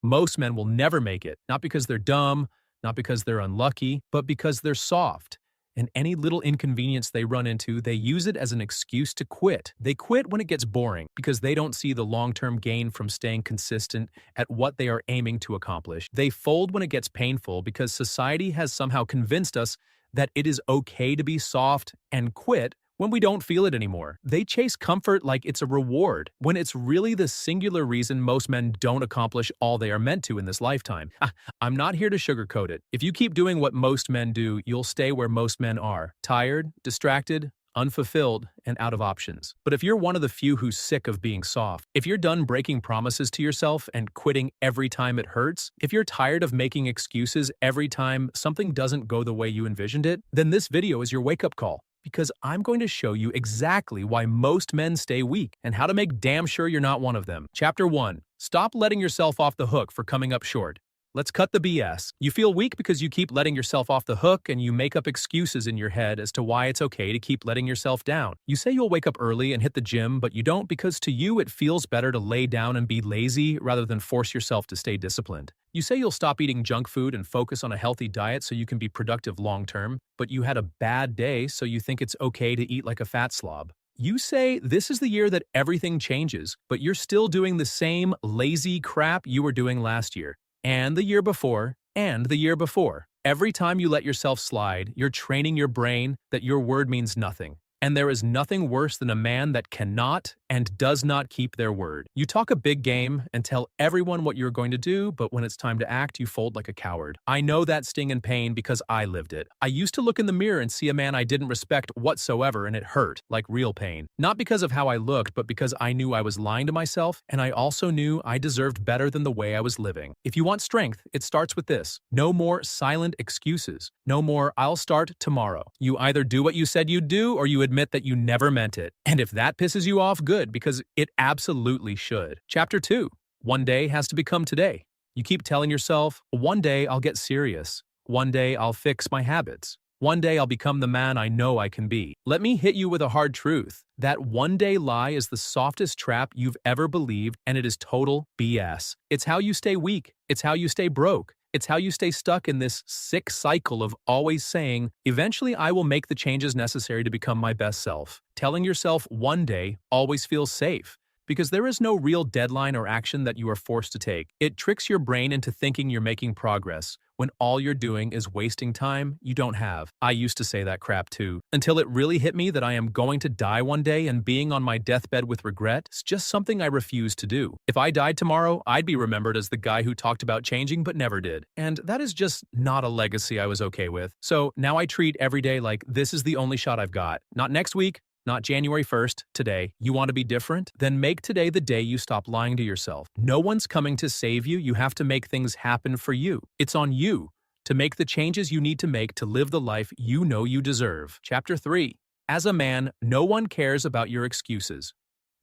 Most men will never make it, not because they're dumb, not because they're unlucky, but because they're soft. And any little inconvenience they run into, they use it as an excuse to quit. They quit when it gets boring because they don't see the long-term gain from staying consistent at what they are aiming to accomplish. They fold when it gets painful because society has somehow convinced us that it is okay to be soft and quit when we don't feel it anymore. They chase comfort like it's a reward, when it's really the singular reason most men don't accomplish all they are meant to in this lifetime. I'm not here to sugarcoat it. If you keep doing what most men do, you'll stay where most men are: tired, distracted, unfulfilled, and out of options. But if you're one of the few who's sick of being soft, if you're done breaking promises to yourself and quitting every time it hurts, if you're tired of making excuses every time something doesn't go the way you envisioned it, then this video is your wake-up call. Because I'm going to show you exactly why most men stay weak and how to make damn sure you're not one of them. Chapter 1. Stop letting yourself off the hook for coming up short. Let's cut the BS. You feel weak because you keep letting yourself off the hook, and you make up excuses in your head as to why it's okay to keep letting yourself down. You say you'll wake up early and hit the gym, but you don't because to you it feels better to lay down and be lazy rather than force yourself to stay disciplined. You say you'll stop eating junk food and focus on a healthy diet so you can be productive long-term, but you had a bad day so you think it's okay to eat like a fat slob. You say this is the year that everything changes, but you're still doing the same lazy crap you were doing last year, and the year before, and the year before. Every time you let yourself slide, you're training your brain that your word means nothing. And there is nothing worse than a man that cannot and does not keep their word. You talk a big game and tell everyone what you're going to do, but when it's time to act, you fold like a coward. I know that sting and pain because I lived it. I used to look in the mirror and see a man I didn't respect whatsoever, and it hurt, like real pain. Not because of how I looked, but because I knew I was lying to myself, and I also knew I deserved better than the way I was living. If you want strength, it starts with this. No more silent excuses. No more "I'll start tomorrow." You either do what you said you'd do, or you admit that you never meant it. And if that pisses you off, good, because it absolutely should. Chapter 2. One day has to become today. You keep telling yourself, one day I'll get serious. One day I'll fix my habits. One day I'll become the man I know I can be. Let me hit you with a hard truth. That one day lie is the softest trap you've ever believed, and it is total BS. It's how you stay weak. It's how you stay broke. It's how you stay stuck in this sick cycle of always saying, eventually I will make the changes necessary to become my best self. Telling yourself one day always feels safe, because there is no real deadline or action that you are forced to take. It tricks your brain into thinking you're making progress, when all you're doing is wasting time you don't have. I used to say that crap too, until it really hit me that I am going to die one day, and being on my deathbed with regret is just something I refuse to do. If I died tomorrow, I'd be remembered as the guy who talked about changing but never did. And that is just not a legacy I was okay with. So now I treat every day like this is the only shot I've got. Not next week, not January 1st, today. You want to be different? Then make today the day you stop lying to yourself. No one's coming to save you. You have to make things happen for you. It's on you to make the changes you need to make to live the life you know you deserve. Chapter 3. As a man, no one cares about your excuses.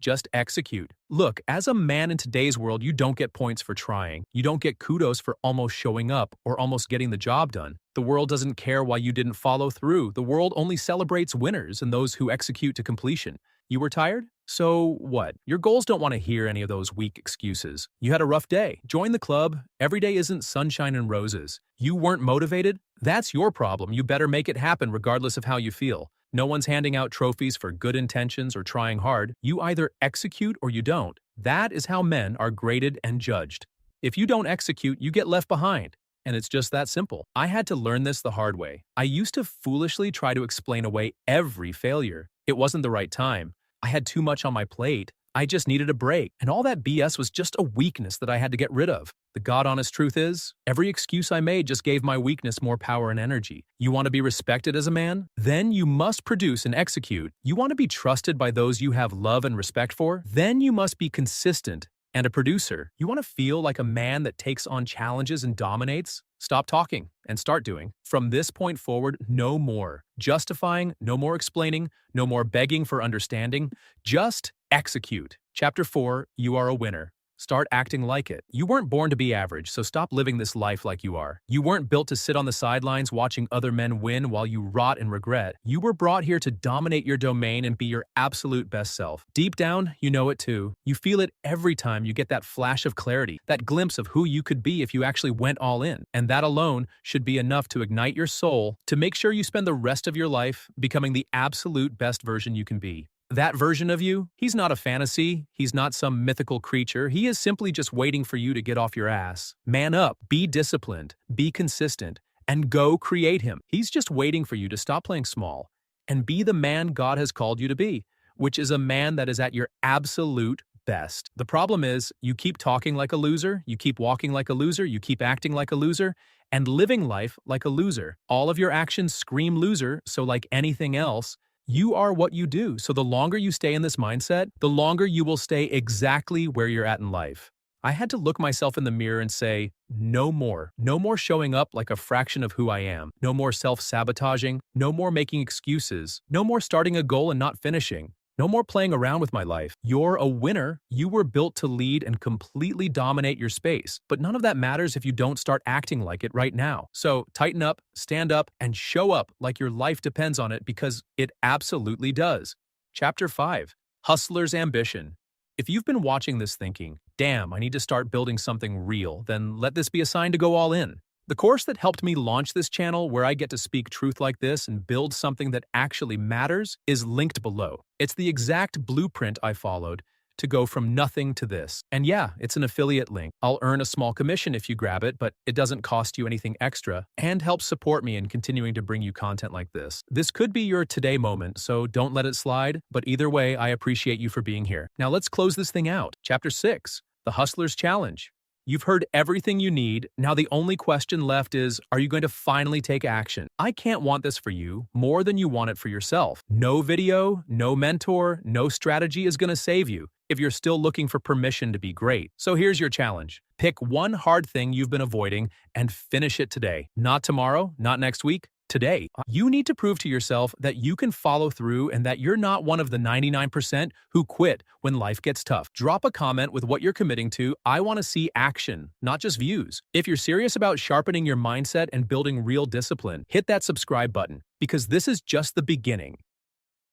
Just execute. Look, as a man in today's world, you don't get points for trying. You don't get kudos for almost showing up or almost getting the job done. The world doesn't care why you didn't follow through. The world only celebrates winners and those who execute to completion. You were tired? So what? Your goals don't want to hear any of those weak excuses. You had a rough day. Join the club. Every day isn't sunshine and roses. You weren't motivated? That's your problem. You better make it happen regardless of how you feel. No one's handing out trophies for good intentions or trying hard. You either execute or you don't. That is how men are graded and judged. If you don't execute, you get left behind. And it's just that simple. I had to learn this the hard way. I used to foolishly try to explain away every failure. It wasn't the right time. I had too much on my plate. I just needed a break. And all that BS was just a weakness that I had to get rid of. The God-honest truth is, every excuse I made just gave my weakness more power and energy. You want to be respected as a man? Then you must produce and execute. You want to be trusted by those you have love and respect for? Then you must be consistent and a producer. You want to feel like a man that takes on challenges and dominates? Stop talking and start doing. From this point forward, no more justifying, no more explaining, no more begging for understanding. Just execute. Chapter 4, you are a winner. Start acting like it. You weren't born to be average, so stop living this life like you are. You weren't built to sit on the sidelines watching other men win while you rot in regret. You were brought here to dominate your domain and be your absolute best self. Deep down, you know it too. You feel it every time you get that flash of clarity, that glimpse of who you could be if you actually went all in. And that alone should be enough to ignite your soul to make sure you spend the rest of your life becoming the absolute best version you can be. That version of you, he's not a fantasy, he's not some mythical creature, he is simply just waiting for you to get off your ass. Man up, be disciplined, be consistent, and go create him. He's just waiting for you to stop playing small and be the man God has called you to be, which is a man that is at your absolute best. The problem is, you keep talking like a loser, you keep walking like a loser, you keep acting like a loser, and living life like a loser. All of your actions scream loser, so like anything else, you are what you do, so the longer you stay in this mindset, the longer you will stay exactly where you're at in life. I had to look myself in the mirror and say, no more. No more showing up like a fraction of who I am. No more self-sabotaging. No more making excuses. No more starting a goal and not finishing. No more playing around with my life. You're a winner. You were built to lead and completely dominate your space. But none of that matters if you don't start acting like it right now. So tighten up, stand up, and show up like your life depends on it, because it absolutely does. Chapter 5. Hustler's Ambition. If you've been watching this thinking, damn, I need to start building something real, then let this be a sign to go all in. The course that helped me launch this channel, where I get to speak truth like this and build something that actually matters, is linked below. It's the exact blueprint I followed to go from nothing to this. And yeah, it's an affiliate link. I'll earn a small commission if you grab it, but it doesn't cost you anything extra and helps support me in continuing to bring you content like this. This could be your today moment, so don't let it slide, but either way, I appreciate you for being here. Now let's close this thing out. Chapter 6. The Hustler's Challenge. You've heard everything you need. Now the only question left is, are you going to finally take action? I can't want this for you more than you want it for yourself. No video, no mentor, no strategy is going to save you if you're still looking for permission to be great. So here's your challenge. Pick one hard thing you've been avoiding and finish it today. Not tomorrow, not next week. Today, you need to prove to yourself that you can follow through and that you're not one of the 99% who quit when life gets tough. Drop a comment with what you're committing to. I want to see action, not just views. If you're serious about sharpening your mindset and building real discipline, hit that subscribe button, because this is just the beginning.